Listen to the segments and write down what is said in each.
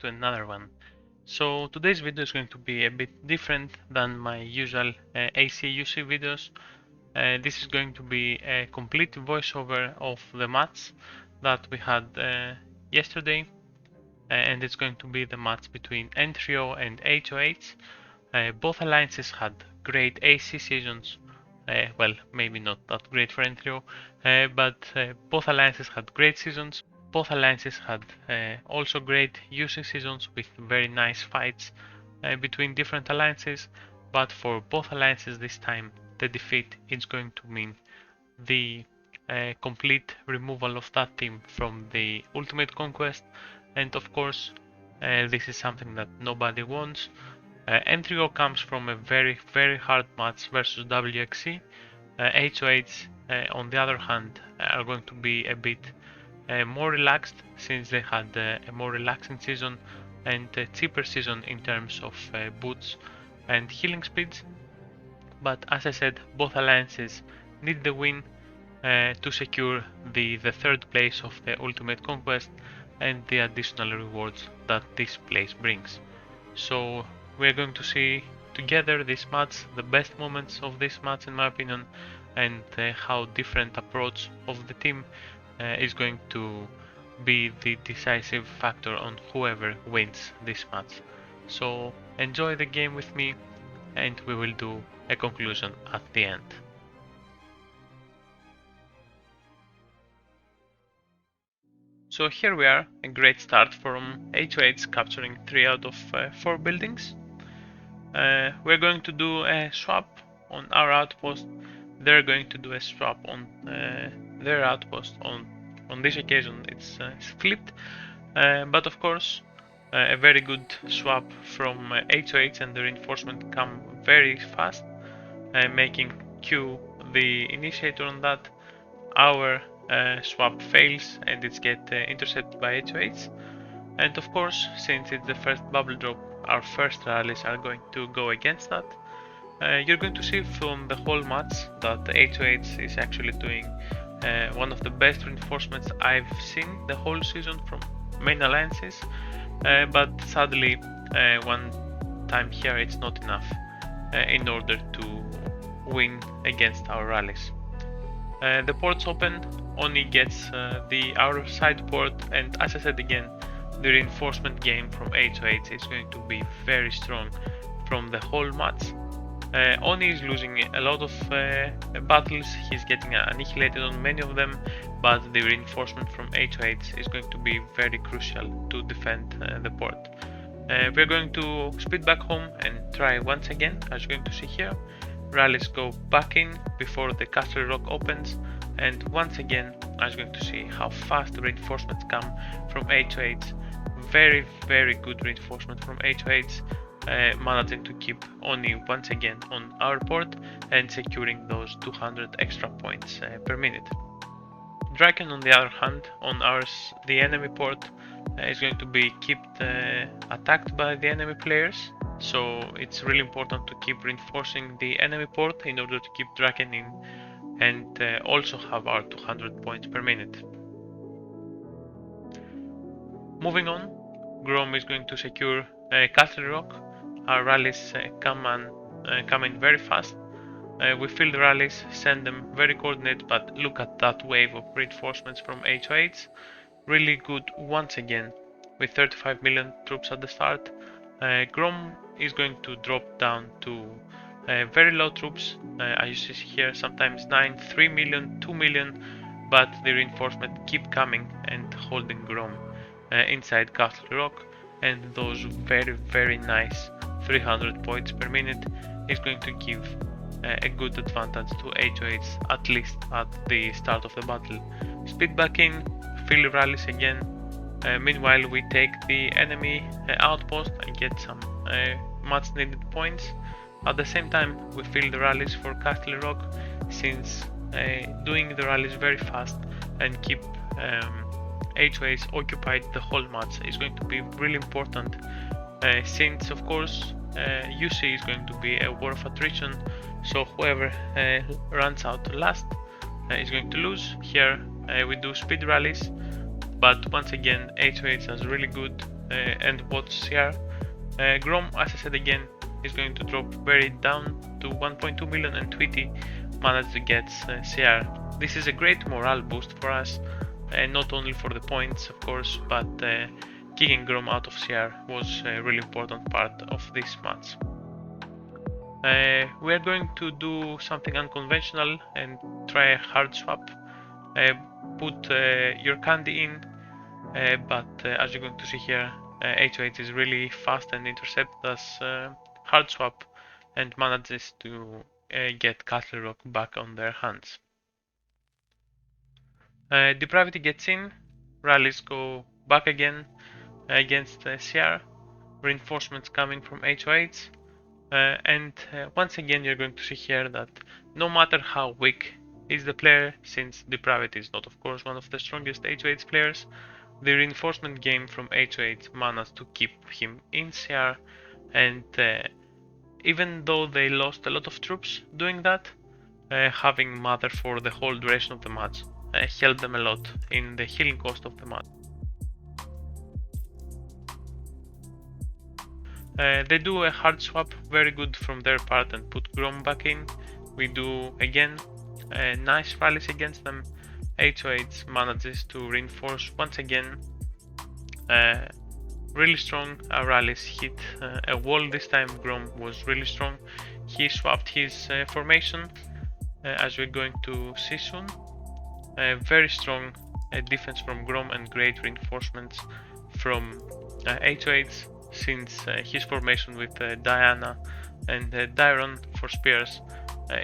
to another one. So today's video is going to be a bit different than my usual AC/UC videos. This is going to be a complete voiceover of the match that we had yesterday, and it's going to be the match between N3O and HOH. Both alliances had great AC seasons. Well, maybe not that great for N3O, but both alliances had great seasons. Both alliances had also great UC seasons with very nice fights between different alliances, but for both alliances this time the defeat is going to mean the complete removal of that team from the Ultimate Conquest, and of course this is something that nobody wants. N3O comes from a very hard match versus WXC. HOH on the other hand are going to be a bit more relaxed, since they had a more relaxing season and a cheaper season in terms of boots and healing speeds. But as I said, both alliances need the win to secure the third place of the Ultimate Conquest and the additional rewards that this place brings. So we're going to see together this match, the best moments of this match in my opinion, and how different approach of the team is going to be the decisive factor on whoever wins this match. So enjoy the game with me, and we will do a conclusion at the end. So here we are, a great start from HOH, capturing 3 out of 4 buildings. We're going to do a swap on our outpost. They're going to do a swap on their outpost. On this occasion it's flipped, but of course a very good swap from HOH, and the reinforcement come very fast, making Q the initiator on that. Our swap fails and it's get intercepted by HOH, and of course, since it's the first bubble drop, our first rallies are going to go against that. You're going to see from the whole match that HOH is actually doing one of the best reinforcements I've seen the whole season from main alliances, but sadly one time here it's not enough in order to win against our rallies. The port's open, Oni gets the outer side port, and as I said again, the reinforcement game from HOH is going to be very strong from the whole match. Oni is losing a lot of battles, he's getting annihilated on many of them, but the reinforcement from HOH is going to be very crucial to defend the port. We're going to speed back home and try once again, as you're going to see here. Rallies go back in before the Castle Rock opens, and once again, as you're going to see how fast the reinforcements come from HOH. Very good reinforcement from HOH. Managing to keep Oni once again on our port and securing those 200 extra points per minute. Draken on the other hand, on ours, the enemy port is going to be kept attacked by the enemy players, so it's really important to keep reinforcing the enemy port in order to keep Draken in and also have our 200 points per minute. Moving on, Grom is going to secure Castle Rock. Our rallies come in very fast. We fill the rallies, send them very coordinated, but look at that wave of reinforcements from HOH. Really good once again, with 35 million troops at the start. Grom is going to drop down to very low troops, as you see here, sometimes 9, 3 million, 2 million, but the reinforcement keep coming and holding Grom inside Castle Rock, and those very nice 300 points per minute is going to give a good advantage to HOH, at least at the start of the battle. Speed back in, fill rallies again. Meanwhile, we take the enemy outpost and get some much needed points. At the same time, we fill the rallies for Castle Rock, since doing the rallies very fast and keep HOH occupied the whole match is going to be really important, since of course UC is going to be a war of attrition, so whoever runs out last is going to lose. Here we do speed rallies, but once again HOH has really good and what's CR. Grom, as I said again, is going to drop very down to 1.2 million, and Tweety managed to get CR. This is a great morale boost for us, not only for the points of course, but kicking Grom out of CR was a really important part of this match. We are going to do something unconventional and try a hard swap. Put your candy in, but as you're going to see here, HOH is really fast and intercepts us hard swap and manages to get Castle Rock back on their hands. Depravity gets in, rallies go back again against CR, reinforcements coming from HOH, and once again you're going to see here that no matter how weak is the player, since Depravity is not of course one of the strongest HOH players, the reinforcement game from HOH managed to keep him in CR, and even though they lost a lot of troops doing that, having Mother for the whole duration of the match helped them a lot in the healing cost of the match. They do a hard swap, very good from their part, and put Grom back in. We do again nice rallies against them. HOH manages to reinforce once again. Really strong rallies, hit a wall this time. Grom was really strong. He swapped his formation, as we're going to see soon. Very strong defense from Grom and great reinforcements from HOH, since his formation with Diana and Dyron for spears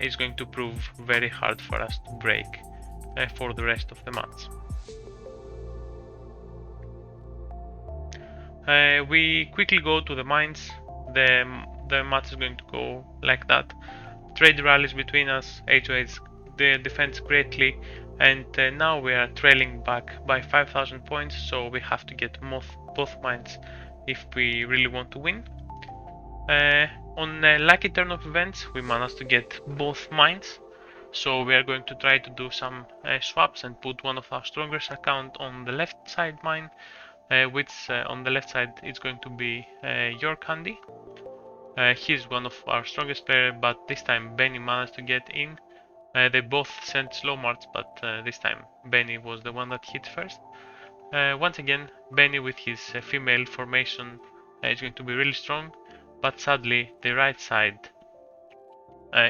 is going to prove very hard for us to break for the rest of the match. We quickly go to the mines. The match is going to go like that. Trade rallies between us, HOH the defense greatly, and now we are trailing back by 5,000 points, so we have to get both mines if we really want to win. On a lucky turn of events, we managed to get both mines, so we are going to try to do some swaps and put one of our strongest account on the left side mine, which on the left side is going to be your candy. He's one of our strongest player, but this time Benny managed to get in. They both sent slow march, but this time Benny was the one that hit first. Once again, Benny with his female formation is going to be really strong, but sadly the right side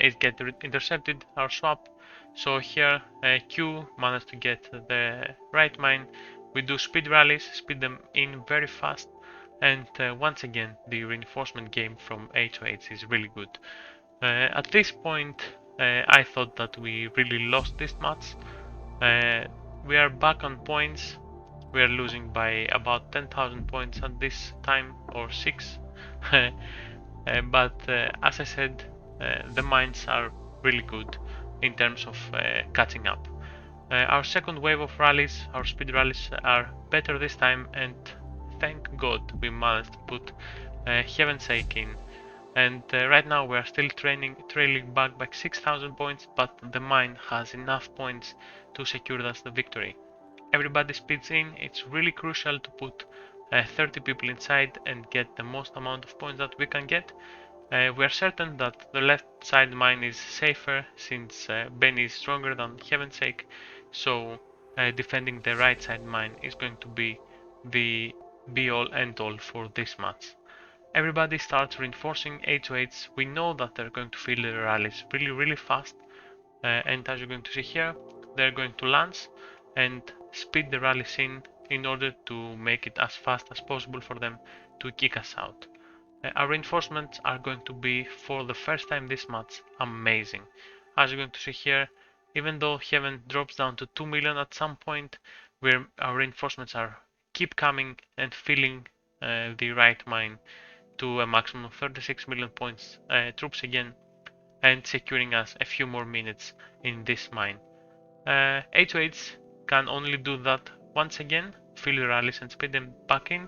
is getting intercepted, our swap. So here Q managed to get the right mine. We do speed rallies, speed them in very fast, and once again the reinforcement game from HOH is really good. At this point I thought that we really lost this match. We are back on points. We are losing by about 10,000 points at this time, or 6. But as I said, the mines are really good in terms of catching up. Our second wave of rallies, our speed rallies, are better this time, and thank God we managed to put Heaven's Sake in. And right now we are still trailing back by 6,000 points, but the mine has enough points to secure us the victory. Everybody speeds in. It's really crucial to put 30 people inside and get the most amount of points that we can get. We are certain that the left side mine is safer, since Benny is stronger than Heaven's Sake, so defending the right side mine is going to be the be all end all for this match. Everybody starts reinforcing HOH. We know that they're going to fill the rallies really fast, and as you're going to see here, they're going to lance and speed the rallies in order to make it as fast as possible for them to kick us out. Our reinforcements are going to be, for the first time this match, amazing. As you're going to see here, even though Heaven drops down to 2 million at some point, where our reinforcements are keep coming and filling the right mine to a maximum of 36 million points troops again, and securing us a few more minutes in this mine. HOH can only do that once again, fill the rallies and speed them back in.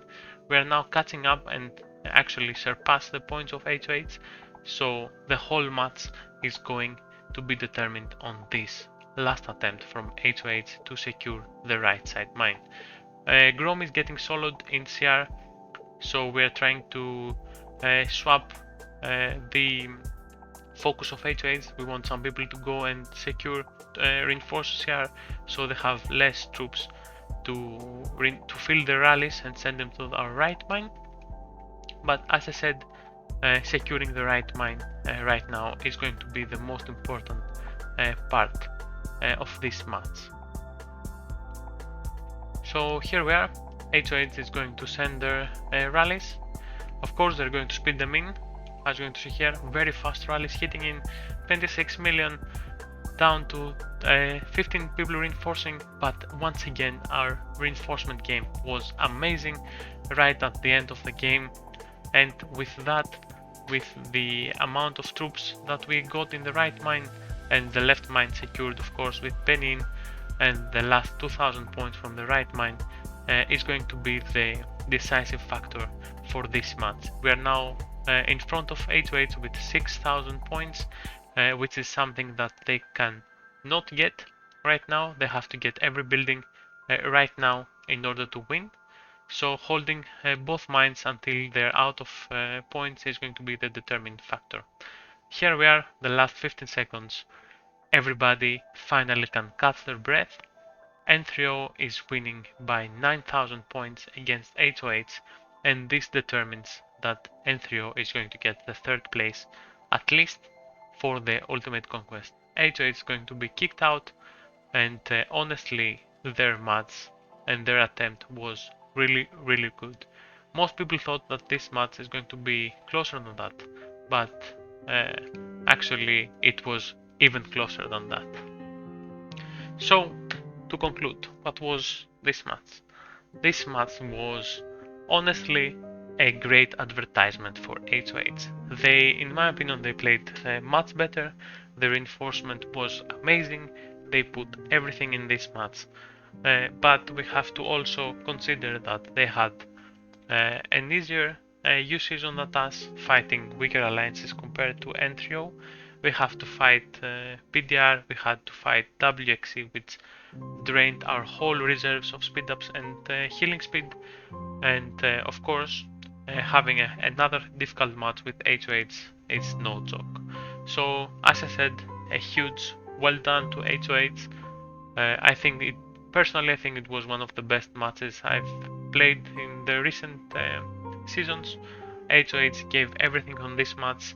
We are now catching up and actually surpass the points of HOH, so the whole match is going to be determined on this last attempt from HOH to secure the right side mine. Grom is getting soloed in CR. So we are trying to swap the focus of HOH. We want some people to go and secure reinforce CR, so they have less troops to fill the rallies and send them to our right mine. But as I said, securing the right mine right now is going to be the most important part of this match. So here we are. HOH is going to send their rallies. Of course, they're going to speed them in. As you're going to see here, very fast rallies hitting in 26 million down to 15 people reinforcing. But once again, our reinforcement game was amazing right at the end of the game. And with that, with the amount of troops that we got in the right mine and the left mine secured, of course, with Benin, and the last 2000 points from the right mine is going to be the decisive factor for this match. We are now in front of HOH with 6000 points, which is something that they can not get right now. They have to get every building right now in order to win. So holding both mines until they're out of points is going to be the determining factor. Here we are, the last 15 seconds. Everybody finally can catch their breath. N3O is winning by 9000 points against HOH, and this determines that N3O is going to get the third place, at least for the Ultimate Conquest. HOH is going to be kicked out, and honestly, their match and their attempt was really good. Most people thought that this match is going to be closer than that, but actually it was even closer than that. So, to conclude, what was this match? This match was honestly a great advertisement for HOH. They, in my opinion, they played much better. The reinforcement was amazing. They put everything in this match. But we have to also consider that they had an easier U-season than us, fighting weaker alliances compared to N3O. We have to fight PDR, we had to fight WXC, which drained our whole reserves of speed ups and healing speed, and of course having another difficult match with HOH is no joke. So as I said, a huge well done to HOH. I think it was one of the best matches I've played in the recent seasons. HOH gave everything on this match,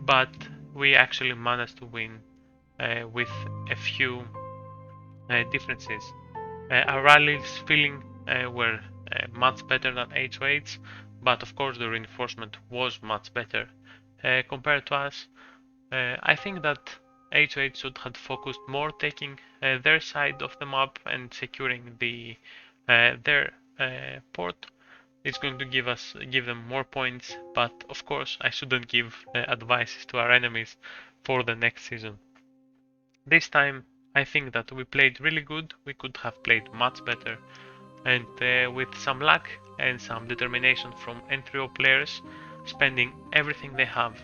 but we actually managed to win with a few differences. Our rallies feeling were much better than HOH, but of course the reinforcement was much better compared to us. I think that HOH should have focused more taking their side of the map and securing their port. It's going to give them more points, but of course I shouldn't give advices to our enemies for the next season. This time I think that we played really good. We could have played much better, and with some luck and some determination from N3O players, spending everything they have,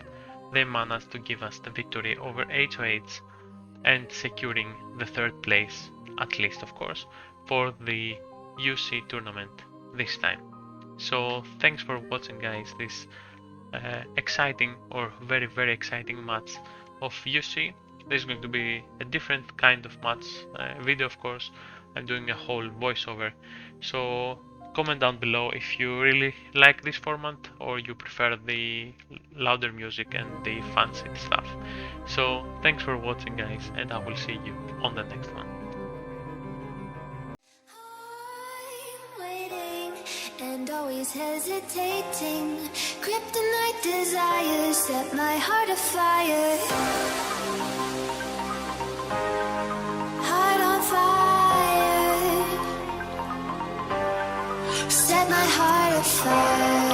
they managed to give us the victory over HOH and securing the third place, at least of course, for the UC tournament this time. So thanks for watching, guys, this exciting or very exciting match of UC. This is going to be a different kind of match video, of course. I'm doing a whole voiceover, so comment down below if you really like this format or you prefer the louder music and the fancy stuff. So thanks for watching, guys, and I will see you on the next one. And always hesitating, kryptonite desires set my heart afire. Heart on fire, set my heart afire.